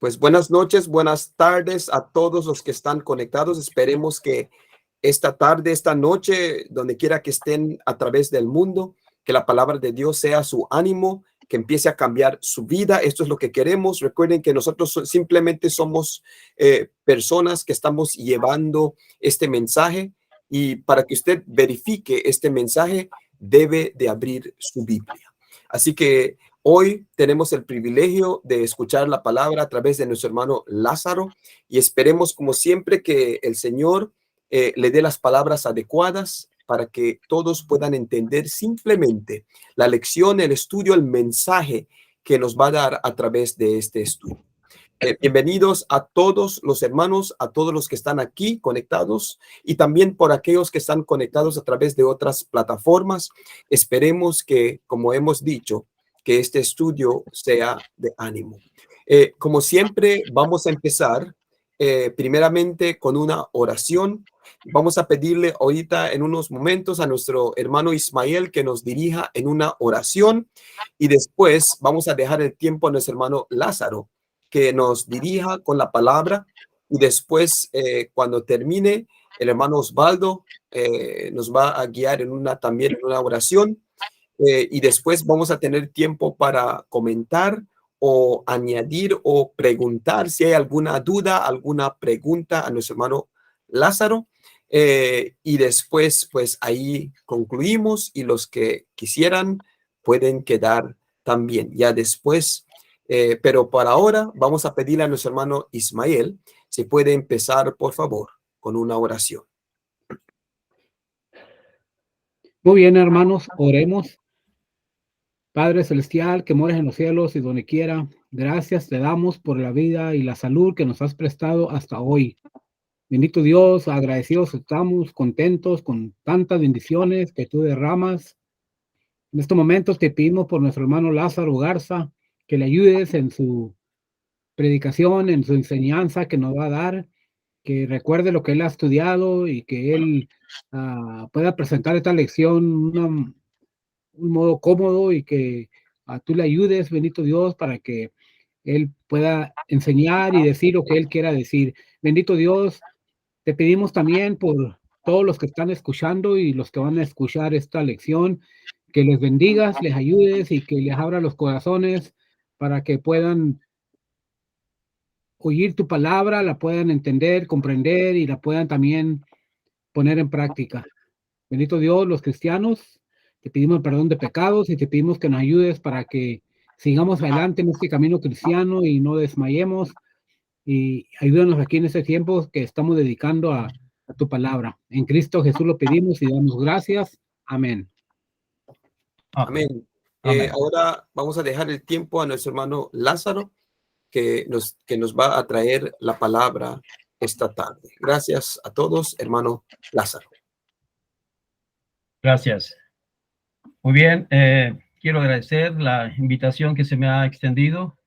Pues buenas noches, buenas tardes a todos los que están conectados. Esperemos que esta tarde, esta noche, donde quiera que estén a través del mundo, que la palabra de Dios sea su ánimo, que empiece a cambiar su vida. Esto es lo que queremos. Recuerden que nosotros simplemente somos personas que estamos llevando este mensaje, y para que usted verifique este mensaje debe de abrir su Biblia. Así que hoy tenemos el privilegio de escuchar la palabra a través de nuestro hermano Lázaro, y esperemos como siempre que el Señor le dé las palabras adecuadas para que todos puedan entender simplemente la lección, el estudio, el mensaje que nos va a dar a través de este estudio. Bienvenidos a todos los hermanos, a todos los que están aquí conectados y también por aquellos que están conectados a través de otras plataformas. Esperemos que, como hemos dicho, que este estudio sea de ánimo. Como siempre, vamos a empezar primeramente con una oración. Vamos a pedirle ahorita en unos momentos a nuestro hermano Ismael que nos dirija en una oración, y después vamos a dejar el tiempo a nuestro hermano Lázaro que nos dirija con la palabra, y después cuando termine el hermano Osvaldo nos va a guiar también en una oración, y después vamos a tener tiempo para comentar o añadir o preguntar si hay alguna duda, alguna pregunta a nuestro hermano Lázaro, y después pues ahí concluimos, y los que quisieran pueden quedar también ya después. Pero por ahora vamos a pedirle a nuestro hermano Ismael si puede empezar, por favor, con una oración. Muy bien, hermanos, oremos. Padre celestial, que mores en los cielos y donde quiera, gracias te damos por la vida y la salud que nos has prestado hasta hoy. Bendito Dios, agradecidos estamos, contentos con tantas bendiciones que tú derramas. En estos momentos te pedimos por nuestro hermano Lázaro Garza, que le ayudes en su predicación, en su enseñanza que nos va a dar, que recuerde lo que él ha estudiado y que él pueda presentar esta lección un modo cómodo, y que tú le ayudes, bendito Dios, para que él pueda enseñar y decir lo que él quiera decir. Bendito Dios, te pedimos también por todos los que están escuchando y los que van a escuchar esta lección, que les bendigas, les ayudes y que les abra los corazones para que puedan oír tu palabra, la puedan entender, comprender y la puedan también poner en práctica. Bendito Dios, los cristianos, te pedimos perdón de pecados y te pedimos que nos ayudes para que sigamos adelante en este camino cristiano y no desmayemos, y ayúdanos aquí en este tiempo que estamos dedicando a tu palabra. En Cristo Jesús lo pedimos y damos gracias. Amén. Amén. Ahora vamos a dejar el tiempo a nuestro hermano Lázaro que nos va a traer la palabra esta tarde. Gracias a todos, hermano Lázaro. Gracias. Muy bien, quiero agradecer la invitación que se me ha extendido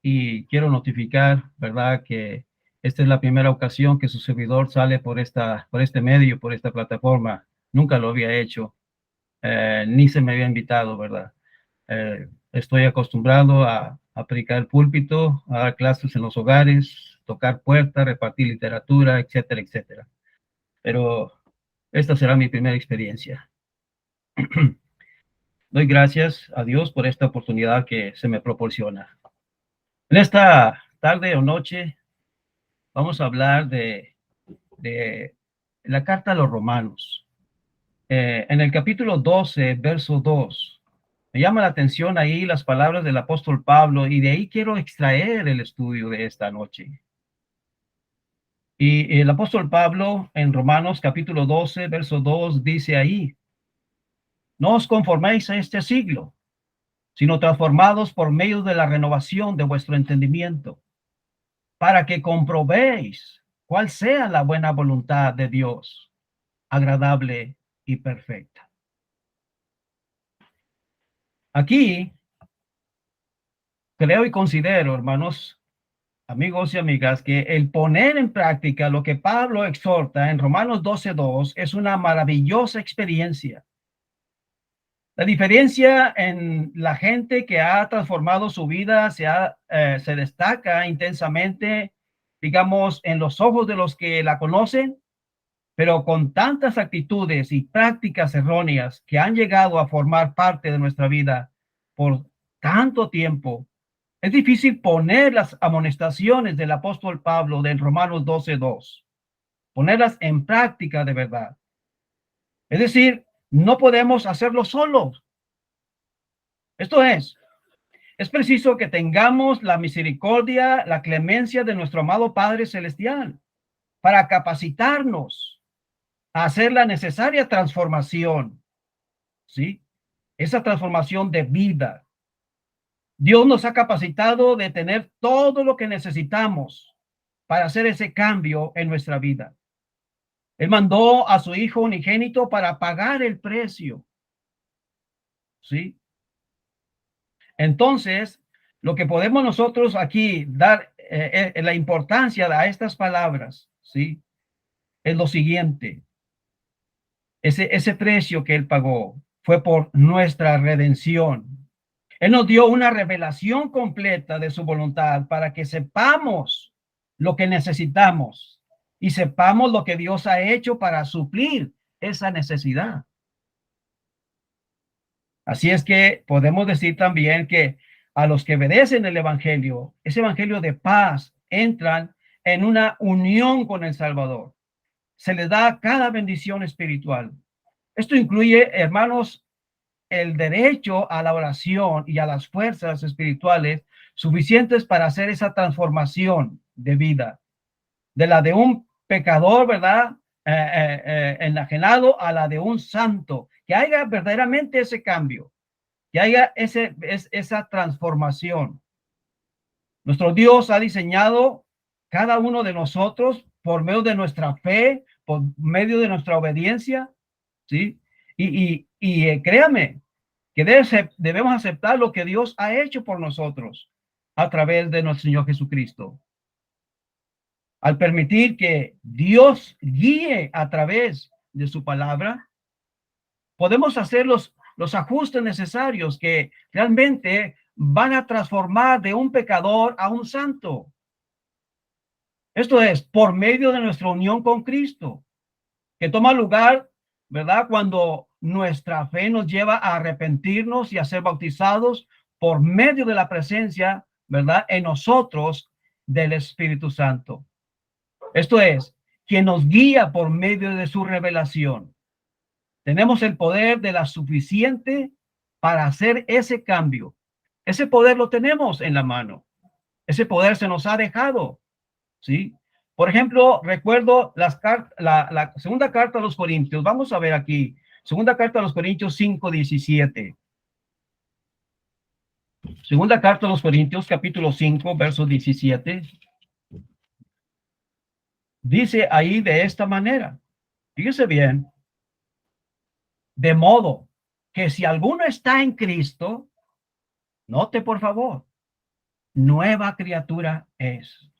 y quiero notificar, ¿verdad?, que esta es la primera ocasión que su servidor sale por este medio, por esta plataforma. Nunca lo había hecho, ni se me había invitado, ¿verdad? Estoy acostumbrado a predicar el púlpito, a dar clases en los hogares, tocar puertas, repartir literatura, etcétera, etcétera. Pero esta será mi primera experiencia. Doy gracias a Dios por esta oportunidad que se me proporciona. En esta tarde o noche vamos a hablar de la carta a los Romanos. En el capítulo 12, verso 2, me llama la atención ahí las palabras del apóstol Pablo, y de ahí quiero extraer el estudio de esta noche. Y el apóstol Pablo en Romanos capítulo 12, verso 2 dice ahí: no os conforméis a este siglo, sino transformados por medio de la renovación de vuestro entendimiento, para que comprobéis cuál sea la buena voluntad de Dios, agradable y perfecta. Aquí creo y considero, hermanos, amigos y amigas, que el poner en práctica lo que Pablo exhorta en Romanos 12:2 es una maravillosa experiencia. La diferencia en la gente que ha transformado su vida se destaca intensamente, digamos, en los ojos de los que la conocen, pero con tantas actitudes y prácticas erróneas que han llegado a formar parte de nuestra vida por tanto tiempo, es difícil poner las amonestaciones del apóstol Pablo del Romanos 12:2, ponerlas en práctica de verdad. Es decir, no podemos hacerlo solos. Esto es preciso que tengamos la misericordia, la clemencia de nuestro amado Padre Celestial para capacitarnos a hacer la necesaria transformación, ¿sí? Esa transformación de vida. Dios nos ha capacitado de tener todo lo que necesitamos para hacer ese cambio en nuestra vida. Él mandó a su Hijo unigénito para pagar el precio, ¿sí? Entonces, lo que podemos nosotros aquí dar la importancia a estas palabras, ¿sí? Es lo siguiente. Ese precio que Él pagó fue por nuestra redención. Él nos dio una revelación completa de su voluntad para que sepamos lo que necesitamos y sepamos lo que Dios ha hecho para suplir esa necesidad. Así es que podemos decir también que a los que obedecen el evangelio, ese evangelio de paz, entran en una unión con el Salvador. Se les da cada bendición espiritual. Esto incluye, hermanos, el derecho a la oración y a las fuerzas espirituales suficientes para hacer esa transformación de vida, de la de un pecador, ¿verdad? Enajenado a la de un santo, que haya verdaderamente ese cambio, que haya esa transformación. Nuestro Dios ha diseñado cada uno de nosotros por medio de nuestra fe, por medio de nuestra obediencia, ¿sí? Y créame que debemos aceptar lo que Dios ha hecho por nosotros a través de nuestro Señor Jesucristo. Al permitir que Dios guíe a través de su palabra, podemos hacer los ajustes necesarios que realmente van a transformar de un pecador a un santo. Esto es por medio de nuestra unión con Cristo, que toma lugar, ¿verdad? Cuando nuestra fe nos lleva a arrepentirnos y a ser bautizados por medio de la presencia, ¿verdad? En nosotros del Espíritu Santo. Esto es, quien nos guía por medio de su revelación. Tenemos el poder de la suficiente para hacer ese cambio. Ese poder lo tenemos en la mano. Ese poder se nos ha dejado, ¿sí? Por ejemplo, recuerdo la segunda carta a los Corintios. Vamos a ver aquí. Segunda carta a los Corintios 5:17. Segunda carta a los Corintios, capítulo 5, verso 17. Dice ahí de esta manera. Fíjese bien. De modo que si alguno está en Cristo, note por favor, nueva criatura es.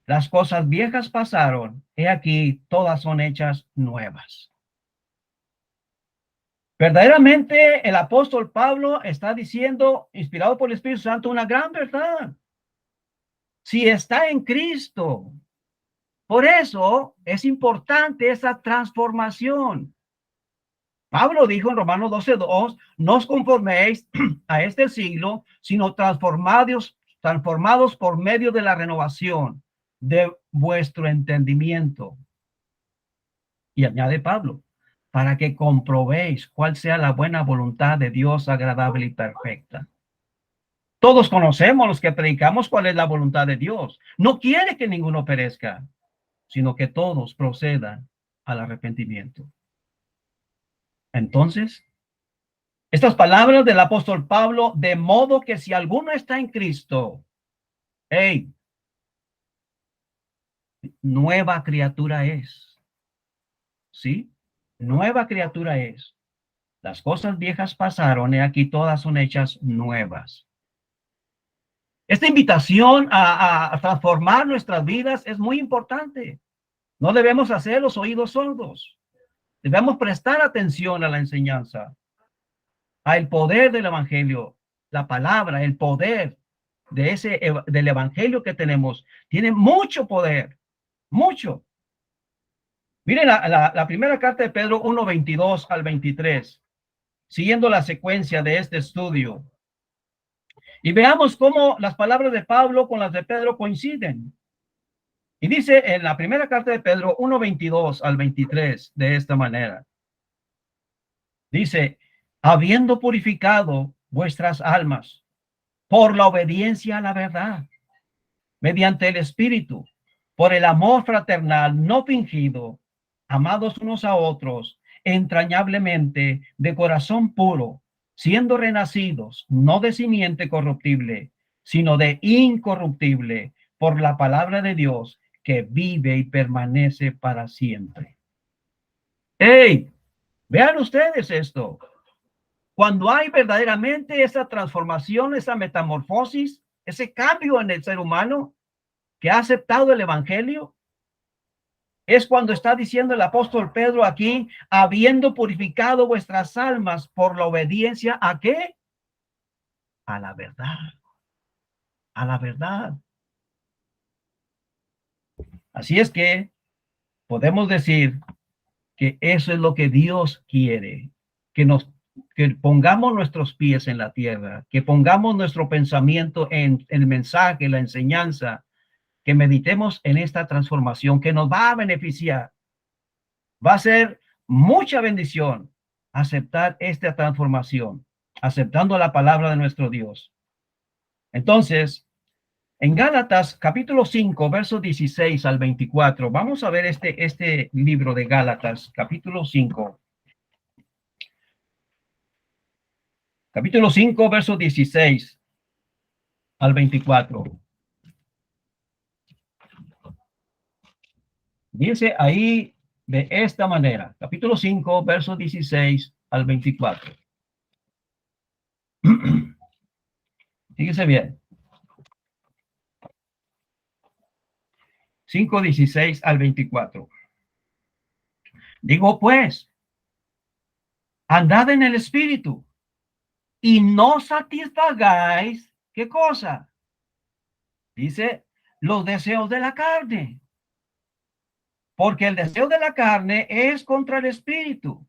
Las cosas viejas pasaron, he aquí, todas son hechas nuevas. Verdaderamente, el apóstol Pablo está diciendo, inspirado por el Espíritu Santo, una gran verdad. Si está en Cristo, por eso es importante esa transformación. Pablo dijo en Romanos 12:2, no os conforméis a este siglo, sino transformados por medio de la renovación de vuestro entendimiento. Y añade Pablo, para que comprobéis cuál sea la buena voluntad de Dios agradable y perfecta. Todos conocemos, los que predicamos, cuál es la voluntad de Dios. No quiere que ninguno perezca, sino que todos procedan al arrepentimiento. Entonces, estas palabras del apóstol Pablo, de modo que si alguno está en Cristo, hey, nueva criatura es. ¿Sí? Nueva criatura es. Las cosas viejas pasaron y aquí todas son hechas nuevas. Esta invitación a transformar nuestras vidas es muy importante. No debemos hacer los oídos sordos. Debemos prestar atención a la enseñanza. al poder del evangelio. La palabra, el poder del evangelio que tenemos, tiene mucho poder, mucho. Miren la primera carta de Pedro 1:22 al 23, siguiendo la secuencia de este estudio. Y veamos cómo las palabras de Pablo con las de Pedro coinciden. Y dice en la primera carta de Pedro 1:22 al 23 de esta manera. Dice, habiendo purificado vuestras almas por la obediencia a la verdad, mediante el Espíritu, por el amor fraternal no fingido, amados unos a otros, entrañablemente, de corazón puro, siendo renacidos, no de simiente corruptible, sino de incorruptible, por la palabra de Dios, que vive y permanece para siempre. ¡Hey! Vean ustedes esto. Cuando hay verdaderamente esa transformación, esa metamorfosis, ese cambio en el ser humano que ha aceptado el evangelio, es cuando está diciendo el apóstol Pedro aquí, habiendo purificado vuestras almas por la obediencia ¿a qué? A la verdad. A la verdad. Así es que podemos decir que eso es lo que Dios quiere, que pongamos nuestros pies en la tierra, que pongamos nuestro pensamiento en el mensaje, la enseñanza, que meditemos en esta transformación que nos va a beneficiar. Va a ser mucha bendición aceptar esta transformación, aceptando la palabra de nuestro Dios. Entonces, en Gálatas capítulo 5, versos 16 al 24, vamos a ver este libro de Gálatas, capítulo 5. Capítulo 5, versos 16 al 24. Dice ahí de esta manera, capítulo 5, versos 16 al 24. Fíjese bien. 5, 16 al 24. Digo pues, andad en el Espíritu y no satisfagáis, ¿qué cosa? Dice, los deseos de la carne. Porque el deseo de la carne es contra el Espíritu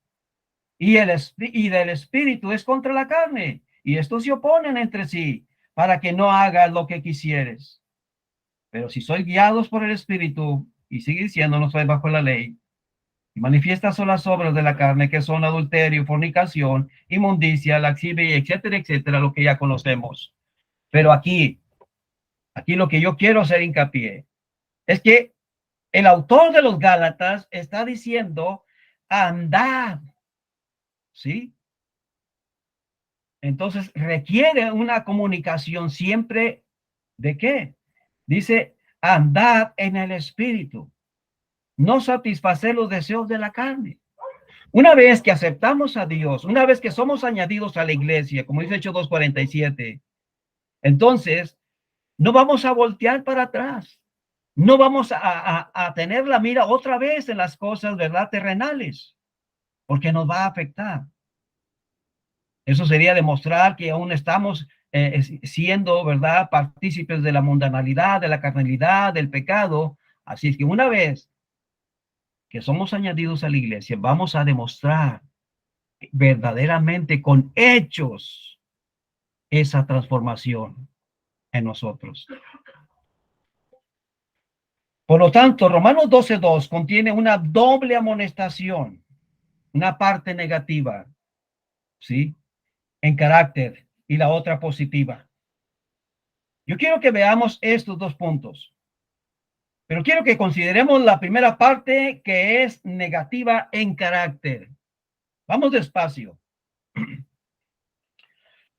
y del Espíritu es contra la carne. Y estos se oponen entre sí para que no hagas lo que quisieres. Pero si sois guiados por el Espíritu, y sigue diciendo, no sois bajo la ley, y manifiestas son las obras de la carne, que son adulterio, fornicación, inmundicia, laxivia, etcétera, etcétera, lo que ya conocemos. Pero aquí lo que yo quiero hacer hincapié es que el autor de los Gálatas está diciendo, andad, ¿sí? Entonces requiere una comunicación siempre ¿de qué? Dice, andad en el Espíritu, no satisfacer los deseos de la carne. Una vez que aceptamos a Dios, una vez que somos añadidos a la iglesia, como dice Hechos 2:47, entonces no vamos a voltear para atrás. No vamos a tener la mira otra vez en las cosas, ¿verdad? Terrenales, porque nos va a afectar. Eso sería demostrar que aún estamos siendo, ¿verdad? Partícipes de la mundanalidad, de la carnalidad, del pecado. Así es que una vez que somos añadidos a la iglesia, vamos a demostrar verdaderamente con hechos esa transformación en nosotros. Por lo tanto, Romanos 12:2 contiene una doble amonestación, una parte negativa, ¿sí? En carácter y la otra positiva. Yo quiero que veamos estos dos puntos, pero quiero que consideremos la primera parte que es negativa en carácter. Vamos despacio.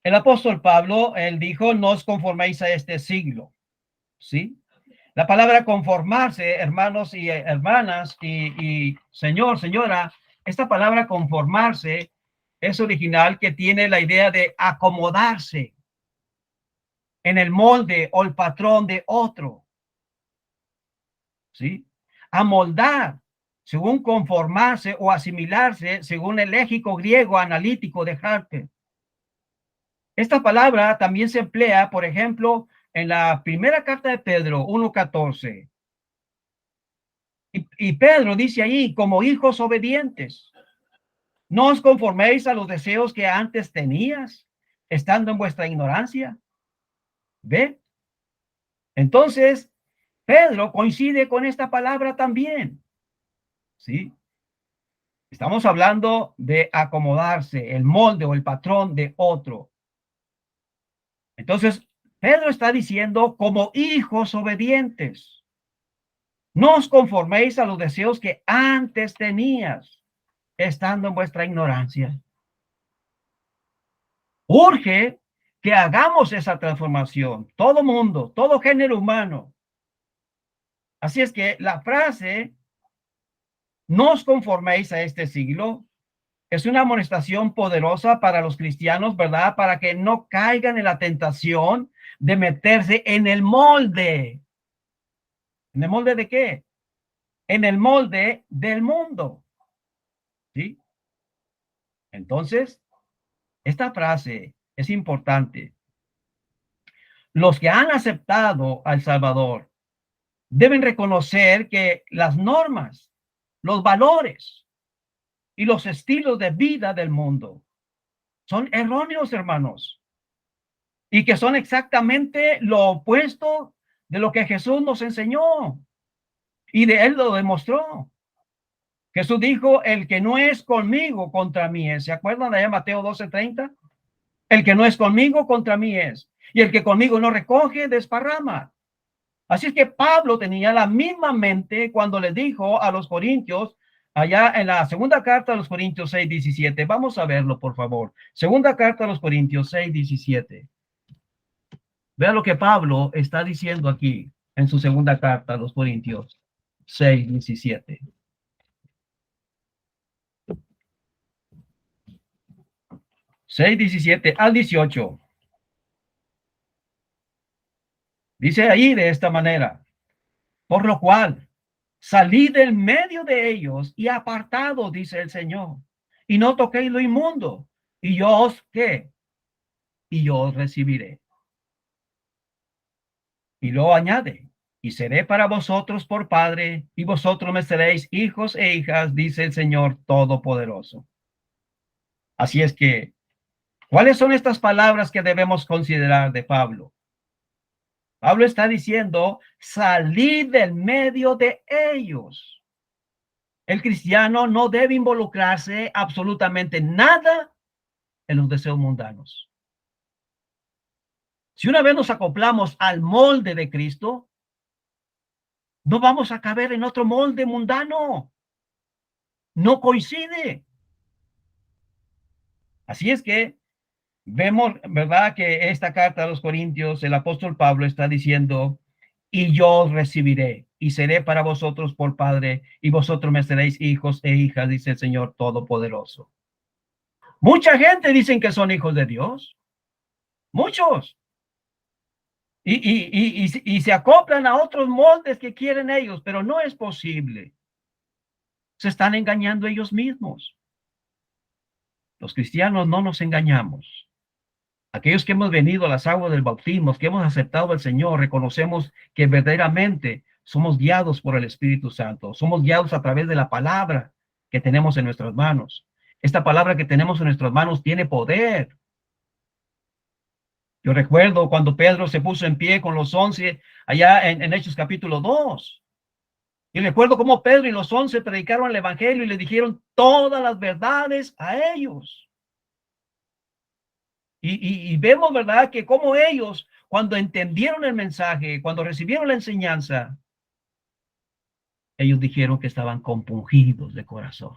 El apóstol Pablo, él dijo, no os conforméis a este siglo, ¿sí? La palabra conformarse, hermanos y hermanas, y señor, señora, esta palabra conformarse es original, que tiene la idea de acomodarse en el molde o el patrón de otro, ¿sí? Amoldar, según conformarse o asimilarse, según el léxico griego analítico de Harker. Esta palabra también se emplea, por ejemplo, en la primera carta de Pedro 1:14. Y Pedro dice ahí, como hijos obedientes, no os conforméis a los deseos que antes tenías, estando en vuestra ignorancia. ¿Ve? Entonces, Pedro coincide con esta palabra también. ¿Sí? Estamos hablando de acomodarse, el molde o el patrón de otro. Entonces, Pedro está diciendo como hijos obedientes. No os conforméis a los deseos que antes tenías, estando en vuestra ignorancia. Urge que hagamos esa transformación, todo mundo, todo género humano. Así es que la frase, no os conforméis a este siglo, es una amonestación poderosa para los cristianos, ¿verdad? Para que no caigan en la tentación de meterse en el molde. ¿En el molde de qué? En el molde del mundo. ¿Sí? Entonces, esta frase es importante. Los que han aceptado al Salvador deben reconocer que las normas, los valores y los estilos de vida del mundo son erróneos, hermanos, y que son exactamente lo opuesto de lo que Jesús nos enseñó y de él lo demostró. Jesús dijo, el que no es conmigo contra mí es. ¿Se acuerdan de Mateo 12:30? El que no es conmigo contra mí es. Y el que conmigo no recoge, desparrama. Así es que Pablo tenía la misma mente cuando le dijo a los corintios, allá en la segunda carta a los Corintios 6:17. Vamos a verlo, por favor. Segunda carta a los Corintios 6:17. Vea lo que Pablo está diciendo aquí en su segunda carta a los Corintios 6:17. Seis 17 al 18. Dice ahí de esta manera, por lo cual salid del medio de ellos y apartados, dice el Señor, y no toquéis lo inmundo, y yo os, ¿qué? Y yo os recibiré. Y luego añade, y seré para vosotros por padre, y vosotros me seréis hijos e hijas, dice el Señor Todopoderoso. Así es que, ¿cuáles son estas palabras que debemos considerar de Pablo? Pablo está diciendo, salid del medio de ellos. El cristiano no debe involucrarse absolutamente nada en los deseos mundanos. Si una vez nos acoplamos al molde de Cristo, no vamos a caber en otro molde mundano. No coincide. Así es que vemos, ¿verdad?, que esta carta a los Corintios, el apóstol Pablo está diciendo, y yo os recibiré, y seré para vosotros por padre, y vosotros me seréis hijos e hijas, dice el Señor Todopoderoso. Mucha gente dicen que son hijos de Dios. Muchos. Y se acoplan a otros moldes que quieren ellos, pero no es posible. Se están engañando ellos mismos. Los cristianos no nos engañamos. Aquellos que hemos venido a las aguas del bautismo, que hemos aceptado al Señor, reconocemos que verdaderamente somos guiados por el Espíritu Santo. Somos guiados a través de la palabra que tenemos en nuestras manos. Esta palabra que tenemos en nuestras manos tiene poder. Yo recuerdo cuando Pedro se puso en pie con los 11 allá en Hechos capítulo 2. Y recuerdo cómo Pedro y los 11 predicaron el evangelio y le dijeron todas las verdades a ellos. Y vemos, ¿verdad?, que como ellos, cuando entendieron el mensaje, cuando recibieron la enseñanza, ellos dijeron que estaban compungidos de corazón,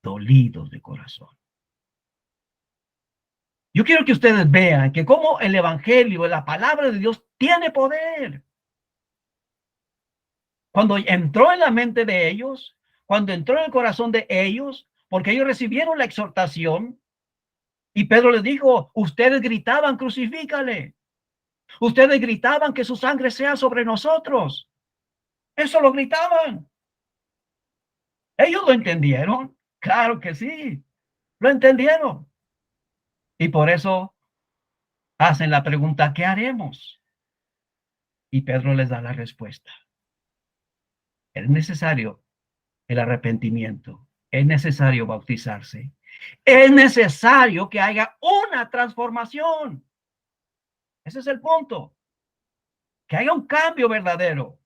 dolidos de corazón. Yo quiero que ustedes vean que como el evangelio, la palabra de Dios, tiene poder. Cuando entró en la mente de ellos, cuando entró en el corazón de ellos, porque ellos recibieron la exhortación, y Pedro les dijo, ustedes gritaban, crucifícale. Ustedes gritaban que su sangre sea sobre nosotros. Eso lo gritaban. Ellos lo entendieron. Claro que sí. Lo entendieron. Y por eso hacen la pregunta, ¿qué haremos? Y Pedro les da la respuesta. Es necesario el arrepentimiento. Es necesario bautizarse. Es necesario que haya una transformación. Ese es el punto. Que haya un cambio verdadero.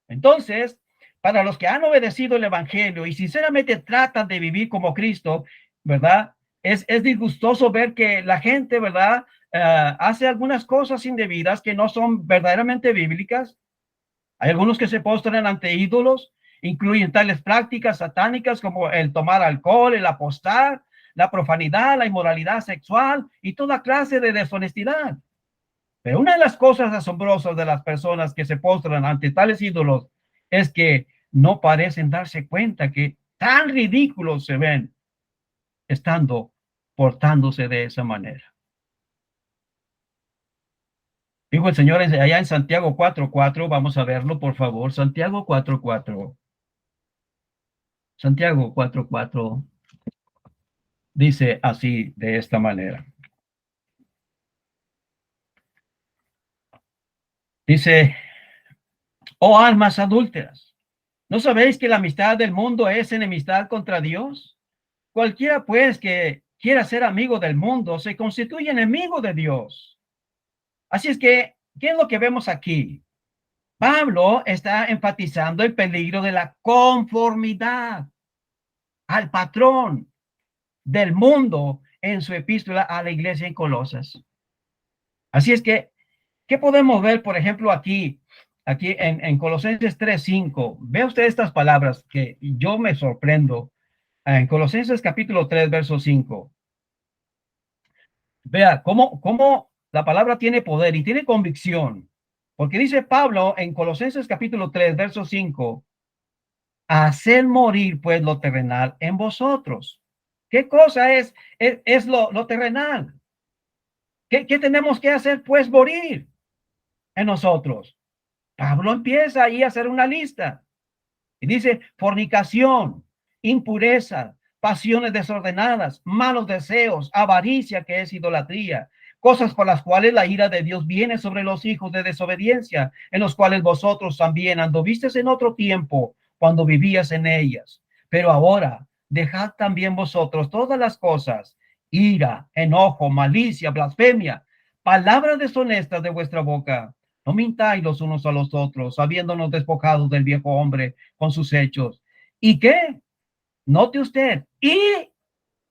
Entonces, para los que han obedecido el evangelio y sinceramente tratan de vivir como Cristo, ¿verdad? Es disgustoso ver que la gente, ¿verdad? Hace algunas cosas indebidas que no son verdaderamente bíblicas. Hay algunos que se postran ante ídolos, incluyen tales prácticas satánicas como el tomar alcohol, el apostar, la profanidad, la inmoralidad sexual y toda clase de deshonestidad. Pero una de las cosas asombrosas de las personas que se postran ante tales ídolos es que no parecen darse cuenta que tan ridículos se ven portándose de esa manera. Dijo el Señor allá en Santiago 4:4, vamos a verlo, por favor. Santiago 4:4. Santiago 4:4 dice así, de esta manera. Dice, oh almas adúlteras, ¿no sabéis que la amistad del mundo es enemistad contra Dios? Cualquiera pues que quiera ser amigo del mundo se constituye enemigo de Dios. Así es que, ¿qué es lo que vemos aquí? Pablo está enfatizando el peligro de la conformidad al patrón del mundo en su epístola a la iglesia en Colosas. Así es que, ¿qué podemos ver, por ejemplo, aquí en Colosenses 3:5? Ve usted estas palabras que yo me sorprendo. En Colosenses capítulo 3, verso 5. Vea cómo la palabra tiene poder y tiene convicción. Porque dice Pablo en Colosenses capítulo 3, verso 5, haced morir pues lo terrenal en vosotros. ¿Qué cosa es lo terrenal? ¿Qué tenemos que hacer? Pues morir en nosotros. Pablo empieza ahí a hacer una lista y dice fornicación, impureza, pasiones desordenadas, malos deseos, avaricia, que es idolatría, cosas por las cuales la ira de Dios viene sobre los hijos de desobediencia, en los cuales vosotros también anduvisteis en otro tiempo cuando vivías en ellas. Pero ahora dejad también vosotros todas las cosas, ira, enojo, malicia, blasfemia, palabras deshonestas de vuestra boca. No mintáis los unos a los otros, habiéndonos despojado del viejo hombre con sus hechos. ¿Y qué? Note usted, y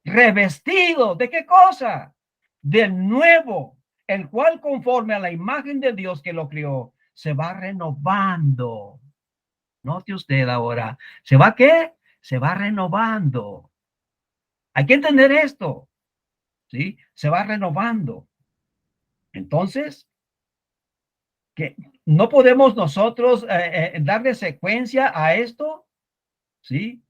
revestido, ¿de qué cosa? Del nuevo, el cual conforme a la imagen de Dios que lo crió, se va renovando. Note usted ahora, ¿se va qué? Se va renovando. Hay que entender esto, ¿sí? Se va renovando. Entonces, que no podemos nosotros darle secuencia a esto, ¿sí?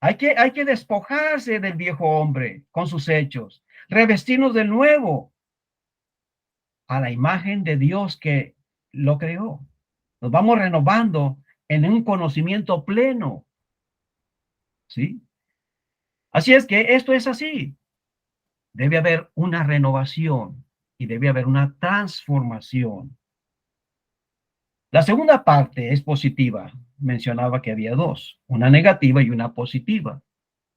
Hay que despojarse del viejo hombre con sus hechos, revestirnos de nuevo a la imagen de Dios que lo creó. Nos vamos renovando en un conocimiento pleno, ¿sí? Así es que esto es así. Debe haber una renovación y debe haber una transformación. La segunda parte es positiva. Mencionaba que había dos, una negativa y una positiva.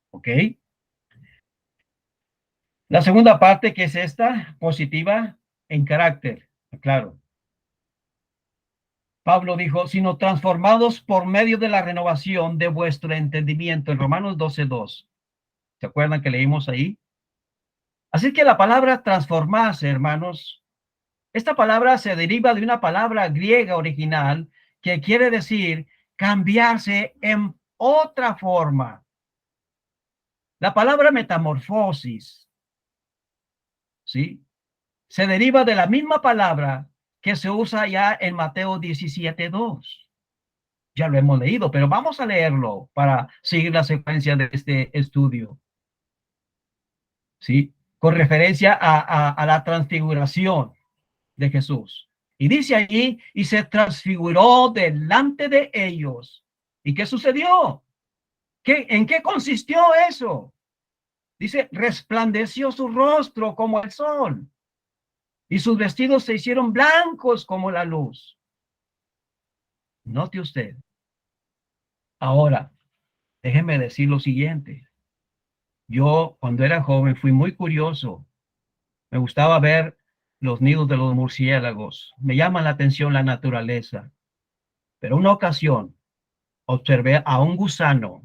¿Ok? La segunda parte, que es esta, positiva en carácter. Claro. Pablo dijo, sino transformados por medio de la renovación de vuestro entendimiento, en Romanos 12:2. ¿Se acuerdan que leímos ahí? Así que la palabra transformarse, hermanos, esta palabra se deriva de una palabra griega original que quiere decir cambiarse en otra forma. La palabra metamorfosis, ¿sí? Se deriva de la misma palabra que se usa ya en Mateo 17:2. Ya lo hemos leído, pero vamos a leerlo para seguir la secuencia de este estudio, ¿sí? Con referencia a la transfiguración de Jesús. Y dice allí, y se transfiguró delante de ellos. ¿Y qué sucedió? ¿En qué consistió eso? Dice, resplandeció su rostro como el sol y sus vestidos se hicieron blancos como la luz. Note usted. Ahora, déjeme decir lo siguiente. Yo, cuando era joven, fui muy curioso. Me gustaba ver los nidos de los murciélagos. Me llama la atención la naturaleza. Pero una ocasión observé a un gusano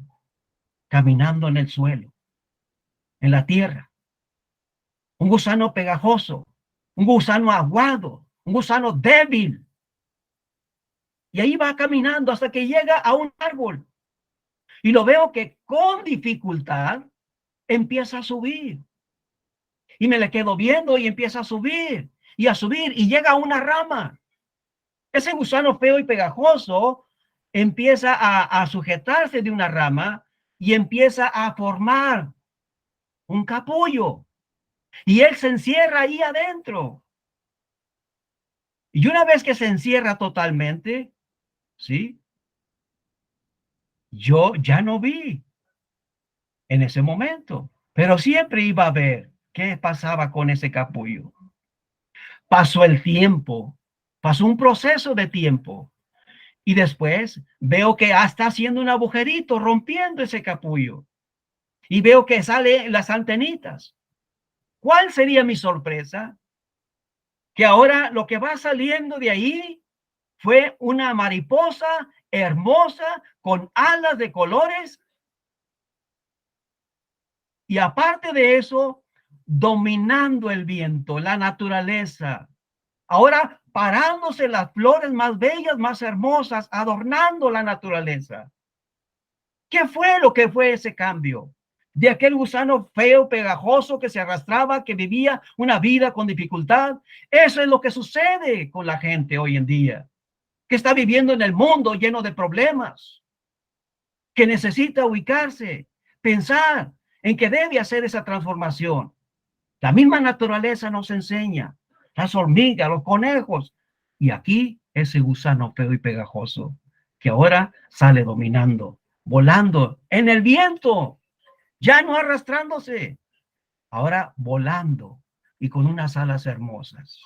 caminando en el suelo, en la tierra. Un gusano pegajoso, un gusano aguado, un gusano débil. Y ahí va caminando hasta que llega a un árbol. Y lo veo que con dificultad empieza a subir. Y me le quedo viendo y empieza a subir y a subir y llega a una rama. Ese gusano feo y pegajoso empieza a sujetarse de una rama y empieza a formar un capullo. Y él se encierra ahí adentro. Y una vez que se encierra totalmente, ¿sí? Yo ya no vi en ese momento, pero siempre iba a ver qué pasaba con ese capullo. Pasó el tiempo, pasó un proceso de tiempo y después veo que está haciendo un agujerito, rompiendo ese capullo y veo que salen las antenitas. ¿Cuál sería mi sorpresa? Que ahora lo que va saliendo de ahí fue una mariposa hermosa con alas de colores y aparte de eso, dominando el viento, la naturaleza. Ahora parándose las flores más bellas, más hermosas, adornando la naturaleza. ¿Qué fue lo que fue ese cambio? De aquel gusano feo, pegajoso, que se arrastraba, que vivía una vida con dificultad. Eso es lo que sucede con la gente hoy en día, que está viviendo en el mundo lleno de problemas, que necesita ubicarse, pensar en que debe hacer esa transformación. La misma naturaleza nos enseña, las hormigas, los conejos, y aquí ese gusano feo y pegajoso, que ahora sale dominando, volando en el viento, ya no arrastrándose, ahora volando y con unas alas hermosas.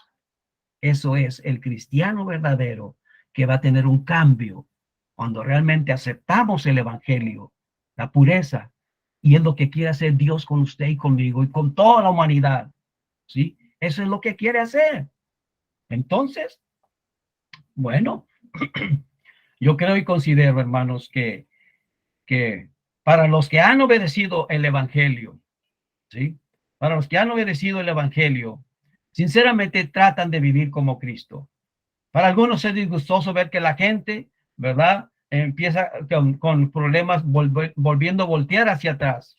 Eso es el cristiano verdadero que va a tener un cambio cuando realmente aceptamos el evangelio, la pureza, y es lo que quiere hacer Dios con usted y conmigo y con toda la humanidad. ¿Sí? Eso es lo que quiere hacer. Entonces, bueno, yo creo y considero, hermanos, que para los que han obedecido el evangelio, ¿sí? Para los que han obedecido el evangelio, sinceramente tratan de vivir como Cristo. Para algunos es disgustoso ver que la gente, ¿verdad? Empieza con problemas volviendo a voltear hacia atrás.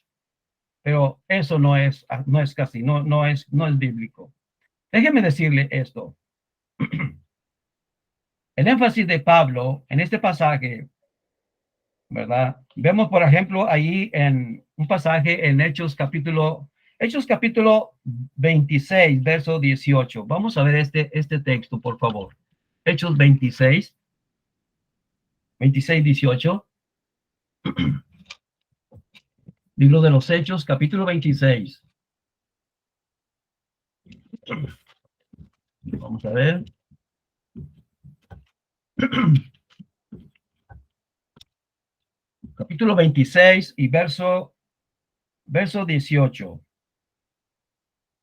Pero eso no es casi, no es bíblico. Déjeme decirle esto. El énfasis de Pablo en este pasaje, ¿verdad? Vemos, por ejemplo, ahí en un pasaje en Hechos capítulo 26, verso 18. Vamos a ver este texto, por favor. Hechos 26, 18. Libro de los Hechos, capítulo 26. Vamos a ver. Capítulo 26 y verso 18.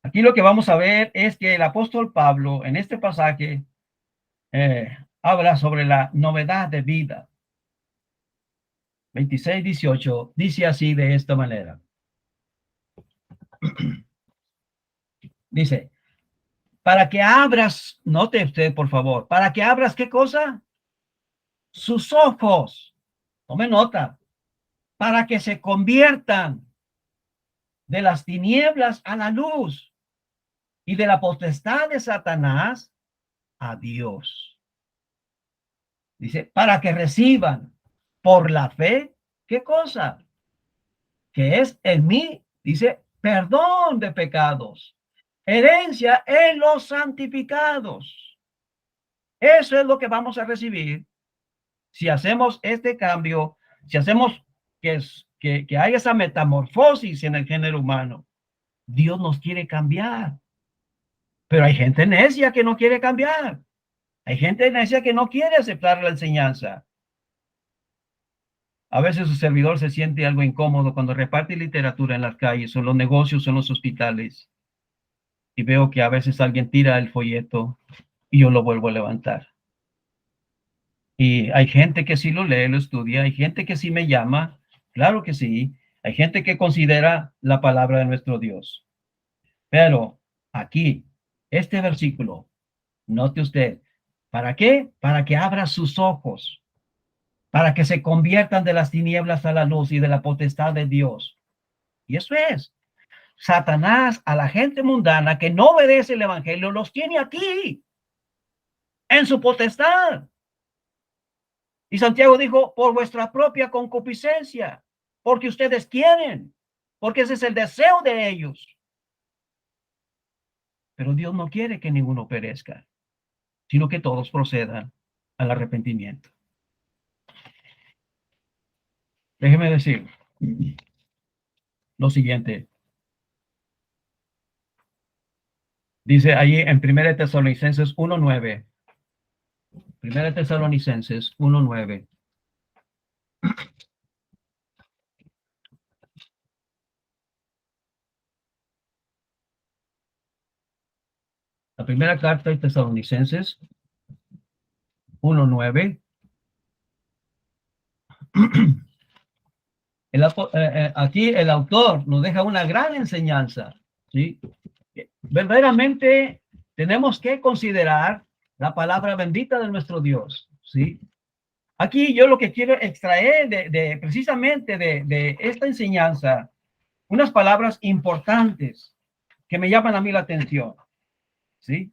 Aquí lo que vamos a ver es que el apóstol Pablo en este pasaje habla sobre la novedad de vida. 26, 18 dice así de esta manera. Dice, para que abras, note usted por favor, para que abras, ¿qué cosa? Sus ojos, tome nota, para que se conviertan de las tinieblas a la luz y de la potestad de Satanás a Dios. Dice, para que reciban por la fe, ¿qué cosa? Que es en mí, dice, perdón de pecados, herencia en los santificados. Eso es lo que vamos a recibir si hacemos este cambio, si hacemos que haya esa metamorfosis en el género humano. Dios nos quiere cambiar. Pero hay gente necia que no quiere cambiar. Hay gente necia que no quiere aceptar la enseñanza. A veces su servidor se siente algo incómodo cuando reparte literatura en las calles o en los negocios o en los hospitales. Y veo que a veces alguien tira el folleto y yo lo vuelvo a levantar. Y hay gente que sí lo lee, lo estudia, hay gente que sí me llama, claro que sí, hay gente que considera la palabra de nuestro Dios. Pero aquí, este versículo, note usted, ¿para qué? Para que abra sus ojos, para que se conviertan de las tinieblas a la luz y de la potestad de Dios. Y eso es. Satanás, a la gente mundana que no obedece el evangelio, los tiene aquí, en su potestad. Y Santiago dijo, por vuestra propia concupiscencia, porque ustedes quieren, porque ese es el deseo de ellos. Pero Dios no quiere que ninguno perezca, sino que todos procedan al arrepentimiento. Déjeme decir lo siguiente. Dice allí en 1 Tesalonicenses 1:9. 1 Tesalonicenses 1:9. La primera carta de Tesalonicenses 1:9. Aquí el autor nos deja una gran enseñanza, ¿sí? Verdaderamente tenemos que considerar la palabra bendita de nuestro Dios, ¿sí? Aquí yo lo que quiero extraer precisamente de esta enseñanza, unas palabras importantes que me llaman a mí la atención, ¿sí?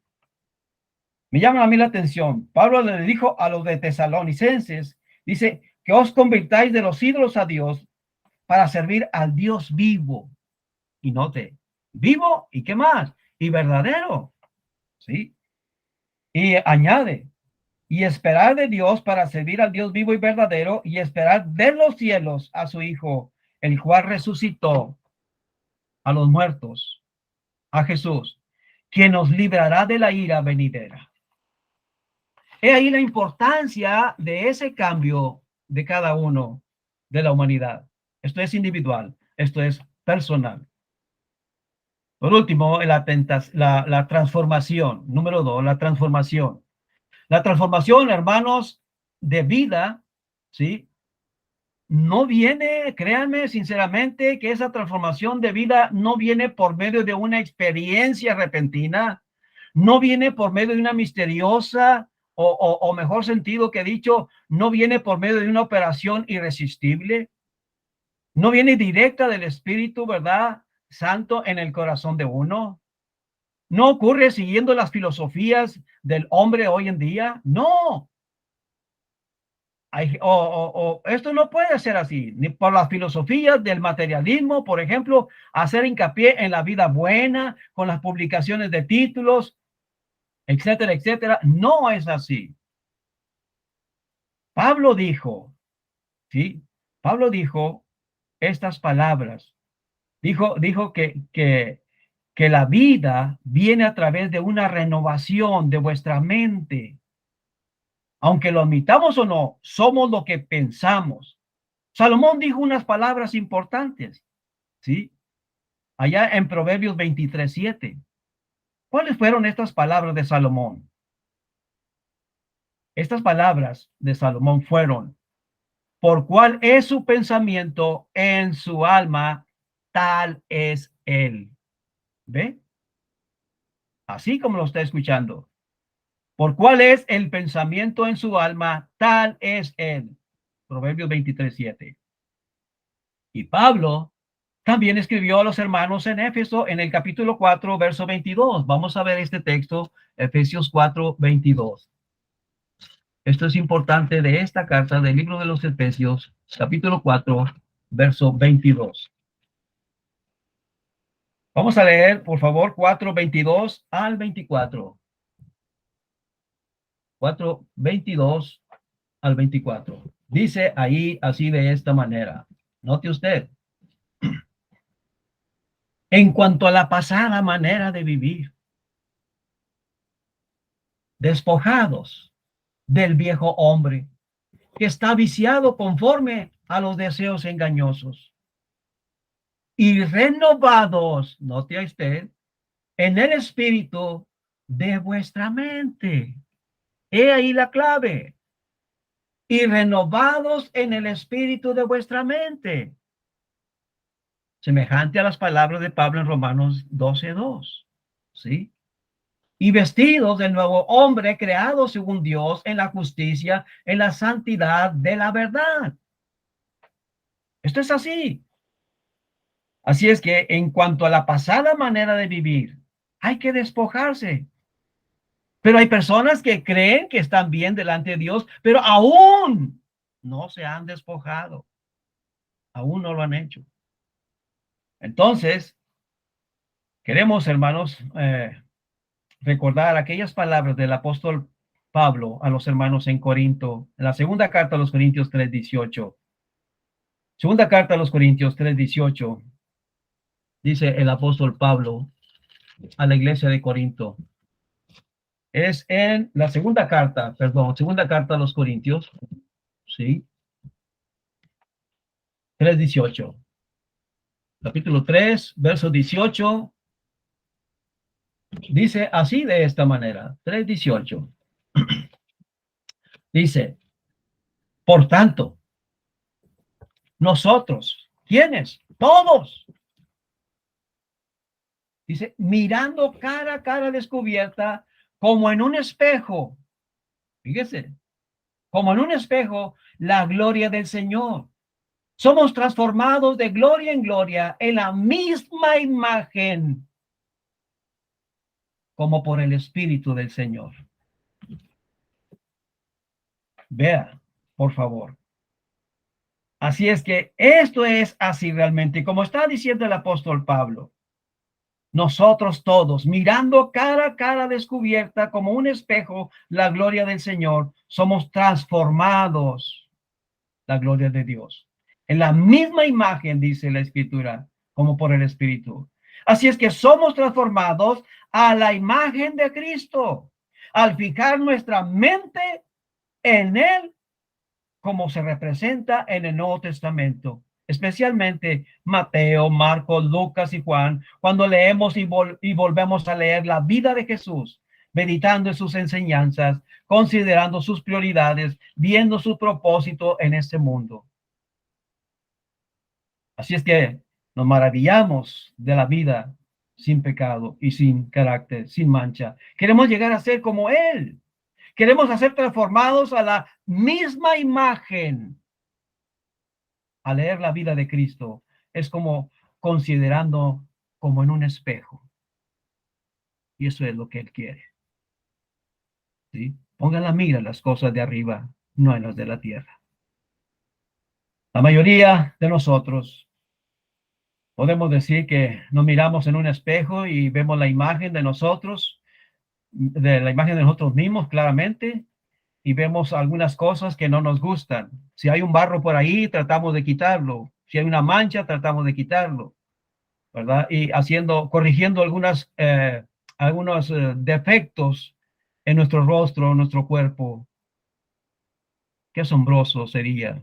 Me llaman a mí la atención. Pablo le dijo a los de Tesalonicenses, dice, que os convirtáis de los ídolos a Dios para servir al Dios vivo. Y note, vivo y qué más, y verdadero, ¿sí? Y añade, y esperar de Dios para servir al Dios vivo y verdadero, y esperar de los cielos a su Hijo, el cual resucitó a los muertos, a Jesús, quien nos librará de la ira venidera. He ahí la importancia de ese cambio de cada uno de la humanidad. Esto es individual, esto es personal. Por último, la transformación. Número 2, la transformación. La transformación, hermanos, de vida, ¿sí? No viene, créanme sinceramente, que esa transformación de vida no viene por medio de una experiencia repentina, no viene por medio de una misteriosa, o mejor sentido que dicho, no viene por medio de una operación irresistible, no viene directa del Espíritu, ¿verdad? Santo en el corazón de uno. No ocurre siguiendo las filosofías del hombre hoy en día. No. Esto no puede ser así, ni por las filosofías del materialismo, por ejemplo, hacer hincapié en la vida buena, con las publicaciones de títulos, etcétera, etcétera. No es así. Pablo dijo, ¿sí? Pablo dijo estas palabras. Dijo que la vida viene a través de una renovación de vuestra mente. Aunque lo admitamos o no, somos lo que pensamos. Salomón dijo unas palabras importantes, ¿sí? Allá en Proverbios 23:7. ¿Cuáles fueron estas palabras de Salomón? Estas palabras de Salomón fueron, por cuál es su pensamiento en su alma, tal es él. ¿Ve? Así como lo está escuchando. Por cuál es el pensamiento en su alma, tal es él. Proverbios 23:7. Y Pablo también escribió a los hermanos en Éfeso en el capítulo 4, verso 22. Vamos a ver este texto, Efesios 4:22. Esto es importante de esta carta del libro de los Efesios, capítulo 4, verso 22. Vamos a leer, por favor, 4:22 al 24. 4:22 al 24. Dice ahí así de esta manera. Note usted, en cuanto a la pasada manera de vivir, despojados del viejo hombre que está viciado conforme a los deseos engañosos y renovados, note usted, en el espíritu de vuestra mente. He ahí la clave. Y renovados en el espíritu de vuestra mente. Semejante a las palabras de Pablo en Romanos 12:2. ¿Sí? Y vestidos del nuevo hombre creado según Dios en la justicia, en la santidad de la verdad. Esto es así. Así es que en cuanto a la pasada manera de vivir, hay que despojarse. Pero hay personas que creen que están bien delante de Dios, pero aún no se han despojado. Aún no lo han hecho. Entonces, queremos, hermanos, recordar aquellas palabras del apóstol Pablo a los hermanos en Corinto, en la segunda carta a los Corintios 3:18. Segunda carta a los Corintios 3:18. Dice el apóstol Pablo a la iglesia de Corinto. Es en la segunda carta a los Corintios, ¿sí? 3:18. Capítulo 3, verso 18. Dice así de esta manera, 3:18. Dice, por tanto, nosotros, ¿quiénes? Todos. Dice, mirando cara a cara descubierta, como en un espejo. Fíjese, como en un espejo, la gloria del Señor. Somos transformados de gloria en gloria en la misma imagen, como por el Espíritu del Señor. Vea, por favor. Así es que esto es así realmente, como está diciendo el apóstol Pablo. Nosotros todos, mirando cara a cara descubierta como un espejo la gloria del Señor, somos transformados, la gloria de Dios, en la misma imagen, dice la Escritura, como por el Espíritu. Así es que somos transformados a la imagen de Cristo, al fijar nuestra mente en Él, como se representa en el Nuevo Testamento. Especialmente Mateo, Marcos, Lucas y Juan, cuando leemos y volvemos a leer la vida de Jesús, meditando en sus enseñanzas, considerando sus prioridades, viendo su propósito en este mundo. Así es que nos maravillamos de la vida sin pecado y sin carácter, sin mancha. Queremos llegar a ser como Él. Queremos ser transformados a la misma imagen. Al leer la vida de Cristo, es como considerando como en un espejo. Y eso es lo que Él quiere. ¿Sí? Ponga la mira en las cosas de arriba, no en las de la tierra. La mayoría de nosotros podemos decir que nos miramos en un espejo y vemos la imagen de nosotros, de la imagen de nosotros mismos claramente, y vemos algunas cosas que no nos gustan. Si hay un barro por ahí, tratamos de quitarlo. Si hay una mancha, tratamos de quitarlo, ¿verdad? Y corrigiendo algunos defectos en nuestro rostro, en nuestro cuerpo. Qué asombroso sería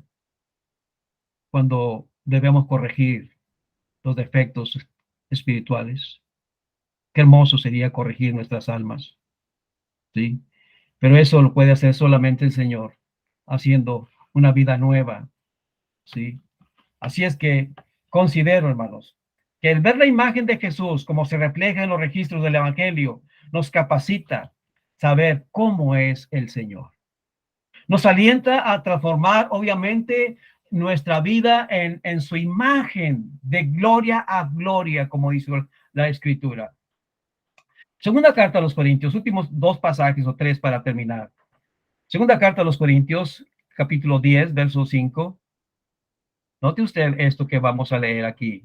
cuando debemos corregir los defectos espirituales. Qué hermoso sería corregir nuestras almas, ¿sí? Pero eso lo puede hacer solamente el Señor, haciendo una vida nueva, ¿sí? Así es que considero, hermanos, que el ver la imagen de Jesús como se refleja en los registros del Evangelio nos capacita saber cómo es el Señor. Nos alienta a transformar, obviamente, nuestra vida en su imagen, de gloria a gloria, como dice la Escritura. Segunda carta a los Corintios, últimos dos pasajes o tres para terminar. Segunda carta a los Corintios, capítulo 10, verso 5. Note usted esto que vamos a leer aquí.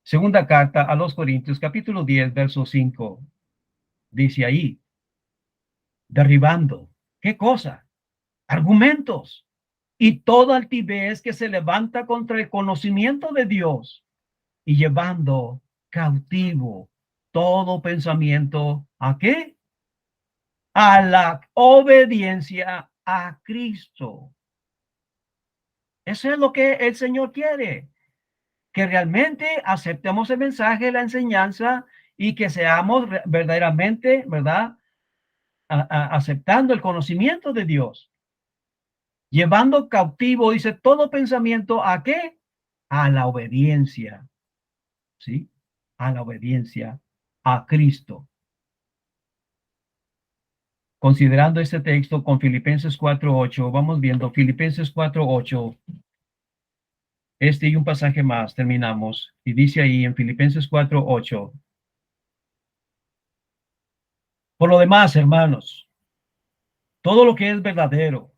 Segunda carta a los Corintios, capítulo 10, verso 5. Dice ahí, derribando, ¿qué cosa? Argumentos y toda altivez que se levanta contra el conocimiento de Dios, y llevando cautivo todo pensamiento, ¿a qué? A la obediencia a Cristo. Eso es lo que el Señor quiere, que realmente aceptemos el mensaje, la enseñanza, y que seamos verdaderamente, ¿verdad? Aceptando el conocimiento de Dios. Llevando cautivo, dice, todo pensamiento, ¿a qué? A la obediencia, ¿sí? A la obediencia a Cristo. Considerando este texto con Filipenses 4:8, vamos viendo Filipenses 4:8. Este y un pasaje más, terminamos. Y dice ahí en Filipenses 4:8. Por lo demás, hermanos, todo lo que es verdadero,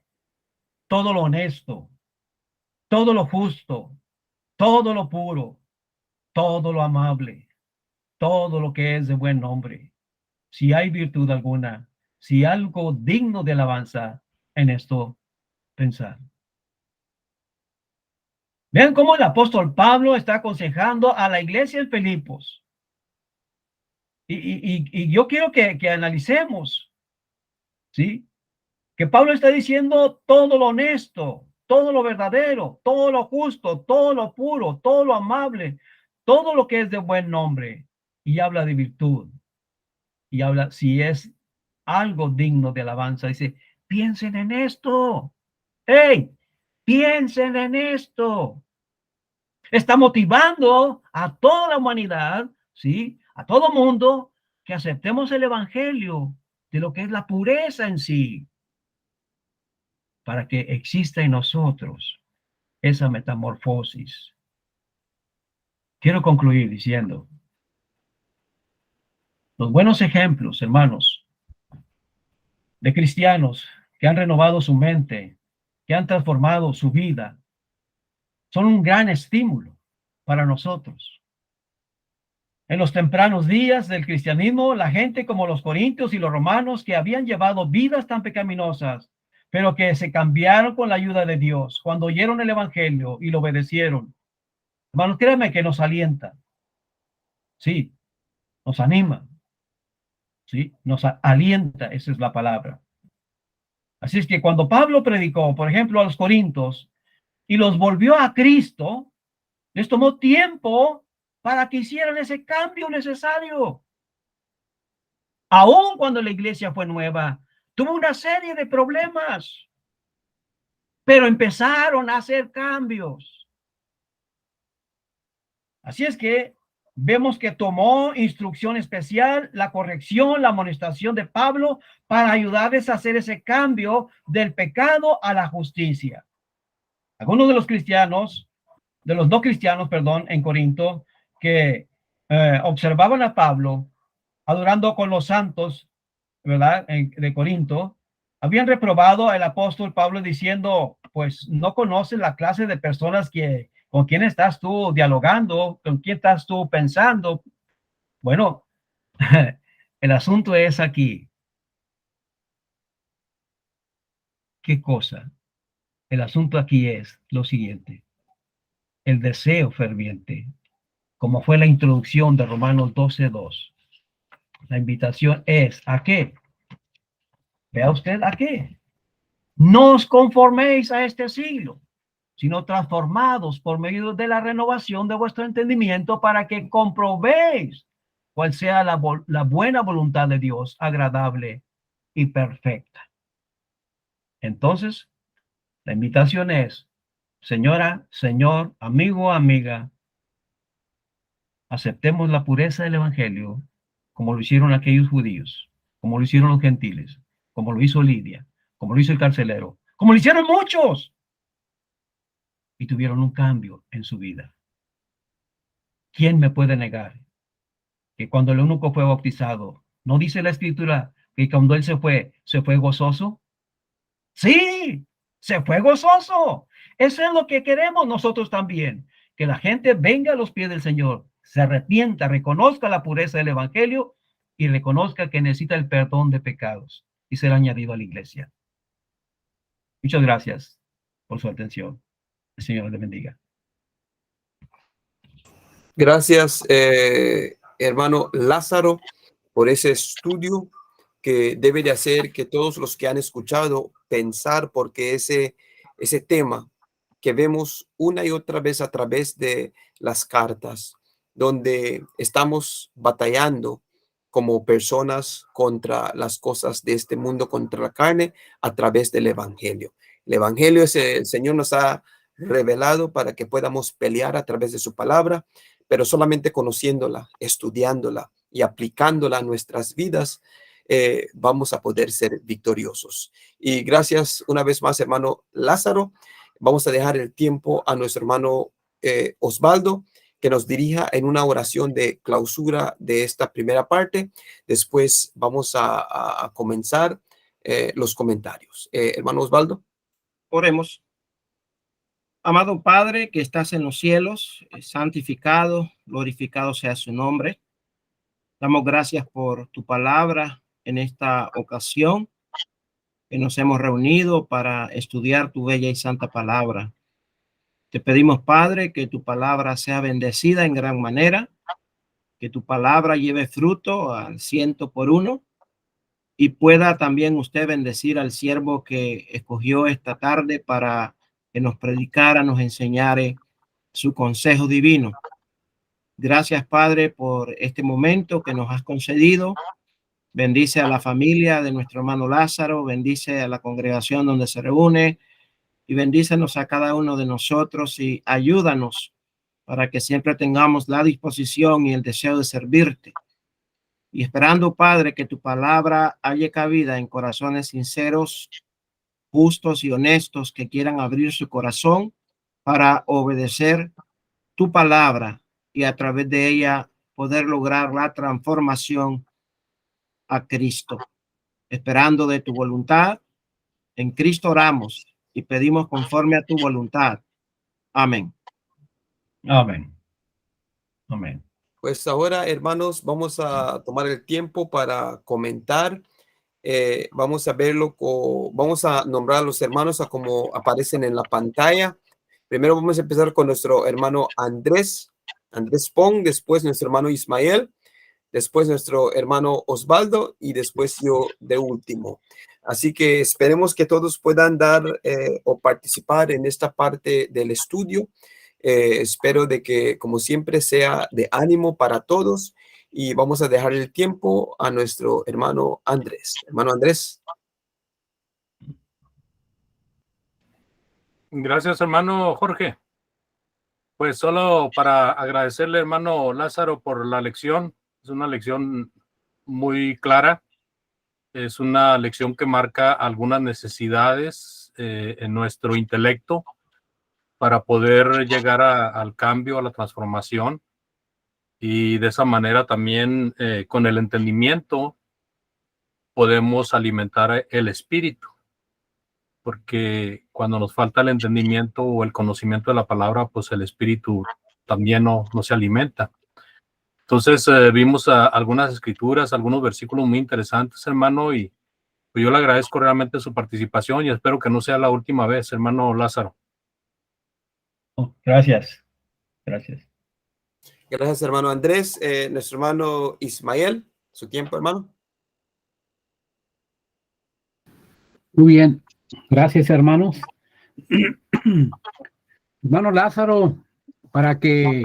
todo lo honesto, todo lo justo, todo lo puro, todo lo amable, todo lo que es de buen nombre, si hay virtud alguna, si algo digno de alabanza, en esto pensar. Vean cómo el apóstol Pablo está aconsejando a la iglesia en Filipos. Y yo quiero que analicemos, ¿sí? Que Pablo está diciendo todo lo honesto, todo lo verdadero, todo lo justo, todo lo puro, todo lo amable, todo lo que es de buen nombre. Y habla de virtud. Y habla, si es algo digno de alabanza, dice, piensen en esto. ¡Hey! Piensen en esto. Está motivando a toda la humanidad, ¿sí? A todo mundo, que aceptemos el evangelio de lo que es la pureza en sí, para que exista en nosotros esa metamorfosis. Quiero concluir diciendo, los buenos ejemplos, hermanos, de cristianos que han renovado su mente, que han transformado su vida, son un gran estímulo para nosotros. En los tempranos días del cristianismo, la gente como los corintios y los romanos que habían llevado vidas tan pecaminosas, pero que se cambiaron con la ayuda de Dios, cuando oyeron el evangelio y lo obedecieron. Hermanos, créanme que nos alienta. Sí, nos anima. Sí, nos alienta, esa es la palabra. Así es que cuando Pablo predicó, por ejemplo, a los corintios y los volvió a Cristo, les tomó tiempo para que hicieran ese cambio necesario. Aún cuando la iglesia fue nueva, tuvo una serie de problemas, pero empezaron a hacer cambios. Así es que vemos que tomó instrucción especial, la corrección, la amonestación de Pablo para ayudarles a hacer ese cambio del pecado a la justicia. Algunos de los cristianos, de los no cristianos, perdón, en Corinto, que observaban a Pablo adorando con los santos, ¿verdad? De Corinto, habían reprobado al apóstol Pablo diciendo, pues no conoces la clase de personas con quién estás tú dialogando, con quién estás tú pensando. Bueno, el asunto es aquí. ¿Qué cosa? El asunto aquí es lo siguiente. El deseo ferviente, como fue la introducción de Romanos 12:2. La invitación es ¿a qué? Vea usted a qué. No os conforméis a este siglo, sino transformados por medio de la renovación de vuestro entendimiento para que comprobéis cuál sea la buena voluntad de Dios, agradable y perfecta. Entonces, la invitación es, señora, señor, amigo, amiga, aceptemos la pureza del evangelio como lo hicieron aquellos judíos, como lo hicieron los gentiles, como lo hizo Lidia, como lo hizo el carcelero, como lo hicieron muchos, y tuvieron un cambio en su vida. ¿Quién me puede negar que cuando el eunuco fue bautizado, no dice la escritura que cuando él se fue gozoso? Sí, se fue gozoso. Eso es lo que queremos nosotros también, que la gente venga a los pies del Señor, se arrepienta, reconozca la pureza del evangelio y reconozca que necesita el perdón de pecados y ser añadido a la iglesia. Muchas gracias. por su atención. El Señor les bendiga. Gracias, hermano Lázaro, por ese estudio que debe de hacer que todos los que han escuchado pensar, porque ese tema que vemos una y otra vez a través de las cartas, donde estamos batallando como personas contra las cosas de este mundo, contra la carne, a través del Evangelio. El Evangelio es el Señor nos ha revelado para que podamos pelear a través de su palabra, pero solamente conociéndola, estudiándola y aplicándola a nuestras vidas, vamos a poder ser victoriosos. Y gracias una vez más, hermano Lázaro. Vamos a dejar el tiempo a nuestro hermano Osvaldo, que nos dirija en una oración de clausura de esta primera parte. Después vamos a comenzar los comentarios. Hermano Osvaldo. Oremos. Amado Padre que estás en los cielos, santificado, glorificado sea su nombre. Damos gracias por tu palabra en esta ocasión que nos hemos reunido para estudiar tu bella y santa palabra. Te pedimos, Padre, que tu palabra sea bendecida en gran manera, que tu palabra lleve fruto al 100 por 1 y pueda también usted bendecir al siervo que escogió esta tarde para que nos predicara, nos enseñare su consejo divino. Gracias, Padre, por este momento que nos has concedido. Bendice a la familia de nuestro hermano Lázaro, bendice a la congregación donde se reúne y bendícenos a cada uno de nosotros y ayúdanos para que siempre tengamos la disposición y el deseo de servirte. Y esperando, Padre, que tu palabra haya cabida en corazones sinceros, justos y honestos que quieran abrir su corazón para obedecer tu palabra y a través de ella poder lograr la transformación a Cristo. Esperando de tu voluntad, en Cristo oramos y pedimos conforme a tu voluntad. Amén. Amén. Amén. Pues ahora, hermanos, vamos a tomar el tiempo para comentar. Vamos a verlo, vamos a nombrar a los hermanos a como aparecen en la pantalla. Primero vamos a empezar con nuestro hermano Andrés Pong, después nuestro hermano Ismael, después nuestro hermano Osvaldo y después yo de último. Así que esperemos que todos puedan dar o participar en esta parte del estudio. Espero de que, como siempre, sea de ánimo para todos y vamos a dejar el tiempo a nuestro hermano Andrés. Hermano Andrés. Gracias, hermano Jorge. Pues solo para agradecerle, hermano Lázaro, por la lección. Es una lección muy clara. Es una lección que marca algunas necesidades en nuestro intelecto para poder llegar al cambio, a la transformación. Y de esa manera también con el entendimiento podemos alimentar el espíritu. Porque cuando nos falta el entendimiento o el conocimiento de la palabra, pues el espíritu también no se alimenta. Entonces vimos algunas escrituras, algunos versículos muy interesantes, hermano, y pues yo le agradezco realmente su participación y espero que no sea la última vez, hermano Lázaro. Oh, gracias. Gracias. Gracias, hermano Andrés. Nuestro hermano Ismael, su tiempo, hermano. Muy bien. Gracias, hermanos. Hermano Lázaro, para que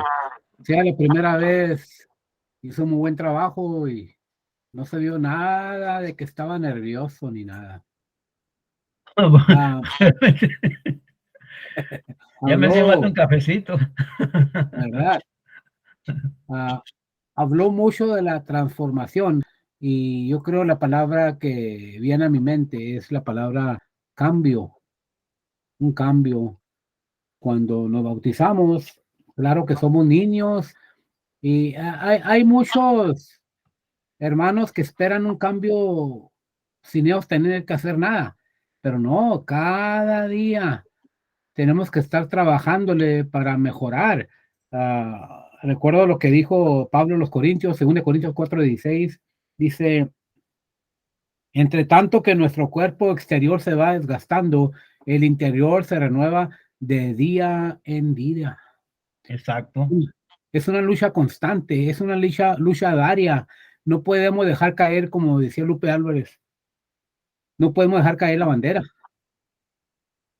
sea la primera vez, hizo muy buen trabajo y no se vio nada de que estaba nervioso ni nada. Ya me hace falta un cafecito. ¿Verdad? Habló mucho de la transformación y yo creo la palabra que viene a mi mente es la palabra cambio. Un cambio. Cuando nos bautizamos, claro que somos niños y hay muchos hermanos que esperan un cambio sin ellos tener que hacer nada, pero no, cada día tenemos que estar trabajándole para mejorar. Recuerdo lo que dijo Pablo en los Corintios, 2 Corintios 4:16, dice: entre tanto que nuestro cuerpo exterior se va desgastando el interior se renueva de día en día. Exacto. Es una lucha constante, es una lucha diaria. No podemos dejar caer, como decía Lupe Álvarez, no podemos dejar caer la bandera.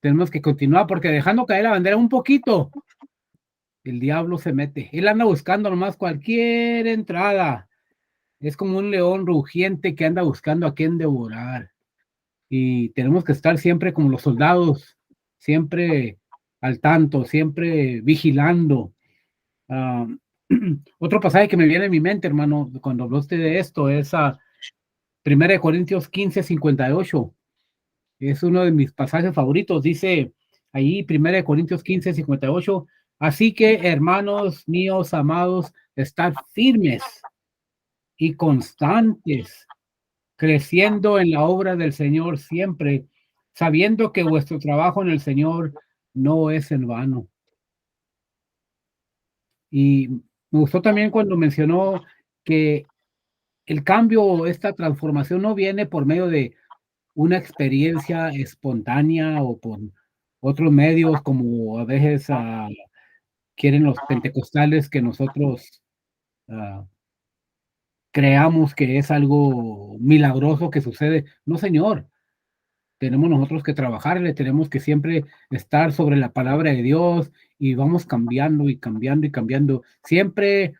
Tenemos que continuar, porque dejando caer la bandera un poquito, el diablo se mete. Él anda buscando nomás cualquier entrada. Es como un león rugiente que anda buscando a quien devorar. Y tenemos que estar siempre como los soldados, siempre al tanto, siempre vigilando. Ah, otro pasaje que me viene a mi mente, hermano, cuando hablaste de esto, es a 1 Corintios 15:58. Es uno de mis pasajes favoritos. Dice ahí, 1 Corintios 15:58, así que, hermanos míos amados, estad firmes y constantes, creciendo en la obra del Señor siempre, sabiendo que vuestro trabajo en el Señor no es en vano. Y me gustó también cuando mencionó que el cambio, esta transformación no viene por medio de una experiencia espontánea o por otros medios, como a veces quieren los pentecostales que nosotros ah, creamos que es algo milagroso que sucede. No, señor. Tenemos nosotros que trabajarle, tenemos que siempre estar sobre la palabra de Dios y vamos cambiando y cambiando y cambiando. Siempre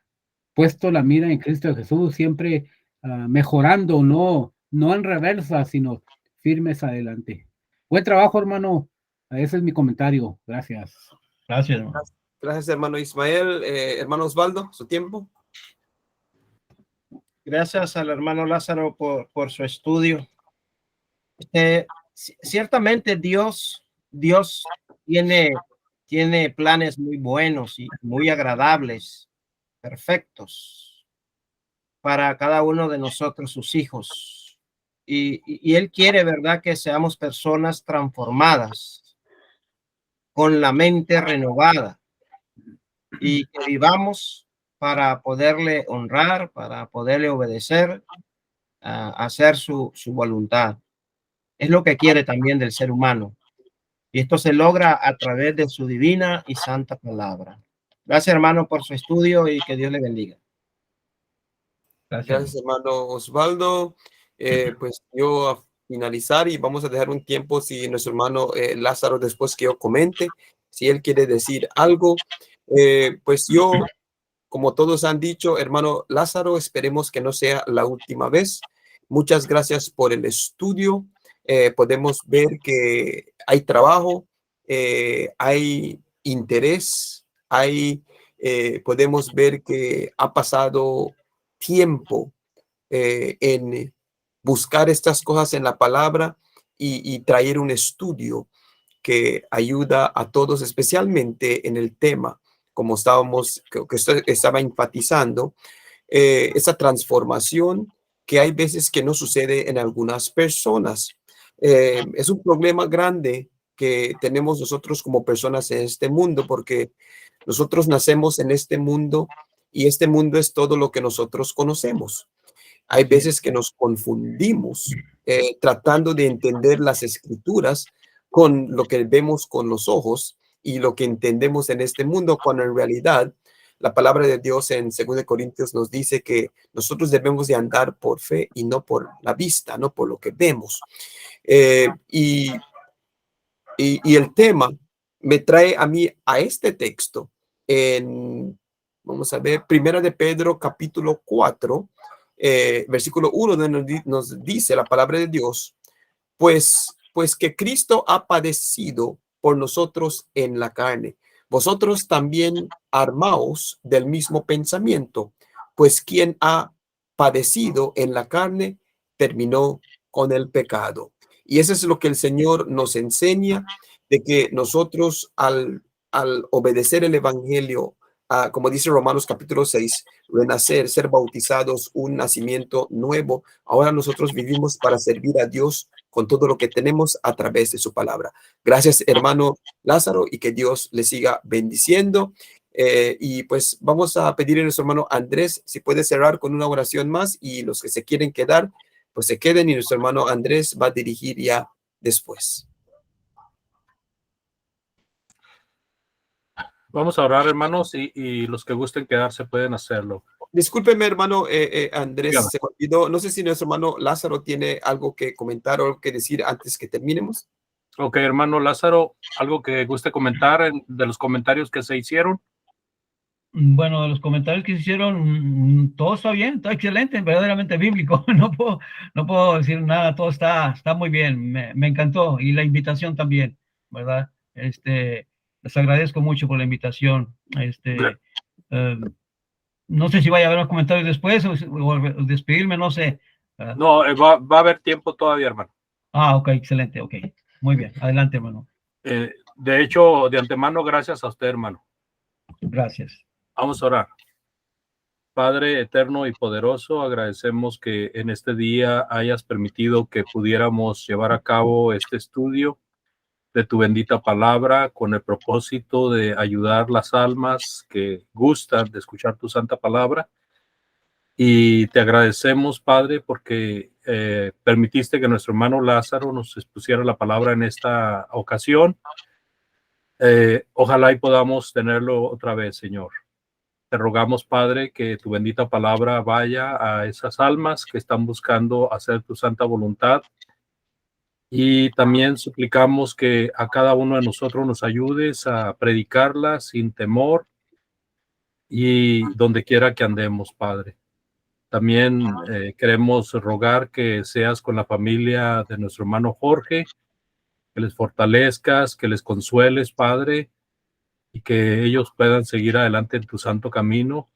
puesto la mira en Cristo Jesús, siempre mejorando, no en reversa, sino firmes adelante. Buen trabajo, hermano. Ese es mi comentario. Gracias. Gracias, hermano. Gracias, hermano Ismael. Hermano Osvaldo, su tiempo. Gracias al hermano Lázaro por su estudio. Ciertamente Dios tiene planes muy buenos y muy agradables, perfectos para cada uno de nosotros, sus hijos. Y Él quiere, ¿verdad?, que seamos personas transformadas, con la mente renovada y que vivamos para poderle honrar, para poderle obedecer, hacer su voluntad. Es lo que quiere también del ser humano. Y esto se logra a través de su divina y santa palabra. Gracias, hermano, por su estudio y que Dios le bendiga. Gracias, hermano Osvaldo. Pues yo a finalizar y vamos a dejar un tiempo si nuestro hermano Lázaro, después que yo comente, si él quiere decir algo. Pues yo, como todos han dicho, hermano Lázaro, esperemos que no sea la última vez. Muchas gracias por el estudio. Podemos ver que hay trabajo, hay interés, podemos ver que ha pasado tiempo en buscar estas cosas en la palabra y traer un estudio que ayuda a todos, especialmente en el tema, como estaba enfatizando, esa transformación que hay veces que no sucede en algunas personas. Es un problema grande que tenemos nosotros como personas en este mundo, porque nosotros nacemos en este mundo y este mundo es todo lo que nosotros conocemos. Hay veces que nos confundimos tratando de entender las escrituras con lo que vemos con los ojos y lo que entendemos en este mundo, cuando en realidad la palabra de Dios en 2 Corintios nos dice que nosotros debemos de andar por fe y no por la vista, no por lo que vemos. Y el tema me trae a mí a este texto vamos a ver, 1 de Pedro capítulo 4, versículo 1, donde nos dice la palabra de Dios, pues que Cristo ha padecido por nosotros en la carne. Vosotros también armaos del mismo pensamiento, pues quien ha padecido en la carne terminó con el pecado. Y eso es lo que el Señor nos enseña, de que nosotros al obedecer el evangelio, como dice Romanos capítulo 6, renacer, ser bautizados, un nacimiento nuevo, ahora nosotros vivimos para servir a Dios con todo lo que tenemos a través de su palabra. Gracias, hermano Lázaro, y que Dios le siga bendiciendo. Y pues vamos a pedirle a nuestro hermano Andrés si puede cerrar con una oración más, y los que se quieren quedar, pues se queden, y nuestro hermano Andrés va a dirigir ya después. Vamos a orar, hermanos, y los que gusten quedarse pueden hacerlo. Discúlpeme, hermano Andrés, Dígame. se me olvidó. No sé si nuestro hermano Lázaro tiene algo que comentar o algo que decir antes que terminemos. Ok, hermano Lázaro, algo que guste comentar de los comentarios que se hicieron. Bueno, de los comentarios que se hicieron, todo está bien, está excelente, verdaderamente bíblico. No puedo decir nada, todo está muy bien. Me encantó y la invitación también, ¿verdad? Les agradezco mucho por la invitación. Eh, no sé si vaya a haber los comentarios después o despedirme, no sé. No, va a haber tiempo todavía, hermano. Ok, excelente, ok. Muy bien, adelante, hermano. De hecho, de antemano, gracias a usted, hermano. Gracias. Vamos a orar. Padre eterno y poderoso, agradecemos que en este día hayas permitido que pudiéramos llevar a cabo este estudio de tu bendita palabra con el propósito de ayudar las almas que gustan de escuchar tu santa palabra. Y te agradecemos, Padre, porque permitiste que nuestro hermano Lázaro nos expusiera la palabra en esta ocasión. Ojalá y podamos tenerlo otra vez, Señor. Te rogamos, Padre, que tu bendita palabra vaya a esas almas que están buscando hacer tu santa voluntad. Y también suplicamos que a cada uno de nosotros nos ayudes a predicarla sin temor y donde quiera que andemos, Padre. También queremos rogar que seas con la familia de nuestro hermano Jorge, que les fortalezcas, que les consueles, Padre, y que ellos puedan seguir adelante en tu santo camino.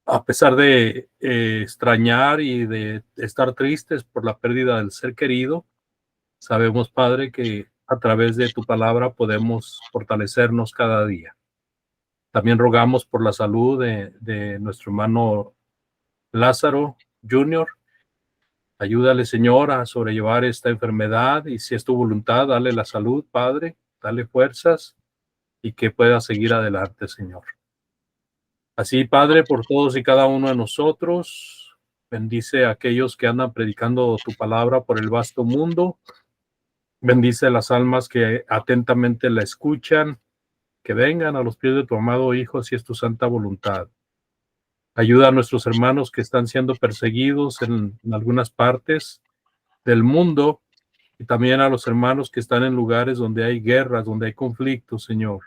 A pesar de extrañar y de estar tristes por la pérdida del ser querido, sabemos, Padre, que a través de tu palabra podemos fortalecernos cada día. También rogamos por la salud de nuestro hermano Lázaro Jr. Ayúdale, Señor, a sobrellevar esta enfermedad y si es tu voluntad, dale la salud, Padre, dale fuerzas y que pueda seguir adelante, Señor. Así, Padre, por todos y cada uno de nosotros, bendice a aquellos que andan predicando tu palabra por el vasto mundo. Bendice a las almas que atentamente la escuchan, que vengan a los pies de tu amado Hijo, si es tu santa voluntad. Ayuda a nuestros hermanos que están siendo perseguidos en algunas partes del mundo y también a los hermanos que están en lugares donde hay guerras, donde hay conflictos, Señor.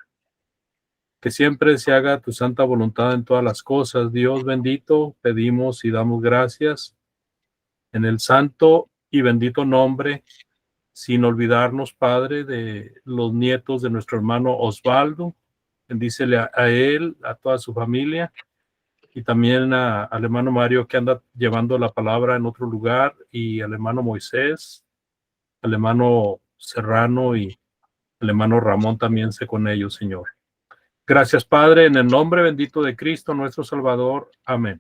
Que siempre se haga tu santa voluntad en todas las cosas. Dios bendito, pedimos y damos gracias en el santo y bendito nombre, sin olvidarnos, Padre, de los nietos de nuestro hermano Osvaldo. Bendícele a él, a toda su familia, y también al hermano Mario que anda llevando la palabra en otro lugar, y al hermano Moisés, al hermano Serrano y al hermano Ramón también sé con ellos, Señor. Gracias, Padre, en el nombre bendito de Cristo, nuestro Salvador. Amén.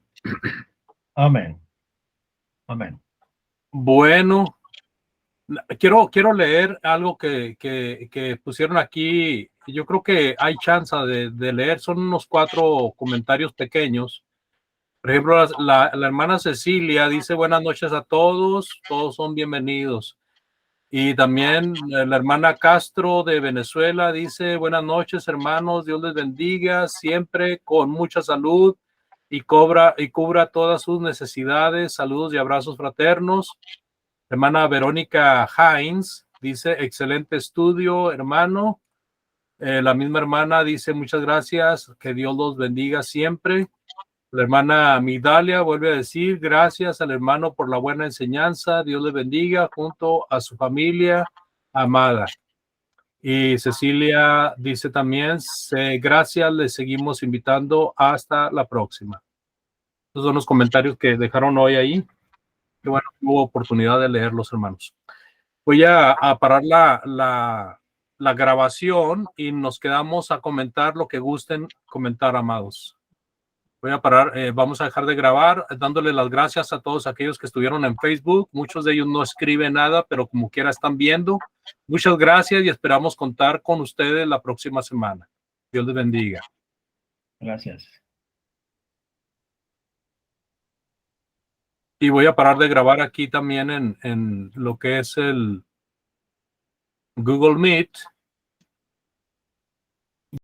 Amén. Amén. Bueno, quiero leer algo que pusieron aquí. Yo creo que hay chance de leer. Son unos 4 comentarios pequeños. Por ejemplo, la hermana Cecilia dice buenas noches a todos son bienvenidos. Y también la hermana Castro de Venezuela dice buenas noches, hermanos, Dios les bendiga siempre con mucha salud y cubra todas sus necesidades. Saludos y abrazos fraternos. Hermana Verónica Hines dice excelente estudio, hermano. La misma hermana dice muchas gracias, que Dios los bendiga siempre. La hermana Midalia vuelve a decir gracias al hermano por la buena enseñanza, Dios le bendiga junto a su familia amada. Y Cecilia dice también gracias, le seguimos invitando hasta la próxima. Esos son los comentarios que dejaron hoy ahí. Que bueno, hubo oportunidad de leerlos, hermanos. Voy a parar la grabación y nos quedamos a comentar lo que gusten comentar, amados. Voy a parar, vamos a dejar de grabar dándole las gracias a todos aquellos que estuvieron en Facebook. Muchos de ellos no escriben nada, pero como quiera están viendo. Muchas gracias y esperamos contar con ustedes la próxima semana. Dios les bendiga. Gracias. Y voy a parar de grabar aquí también en lo que es el Google Meet.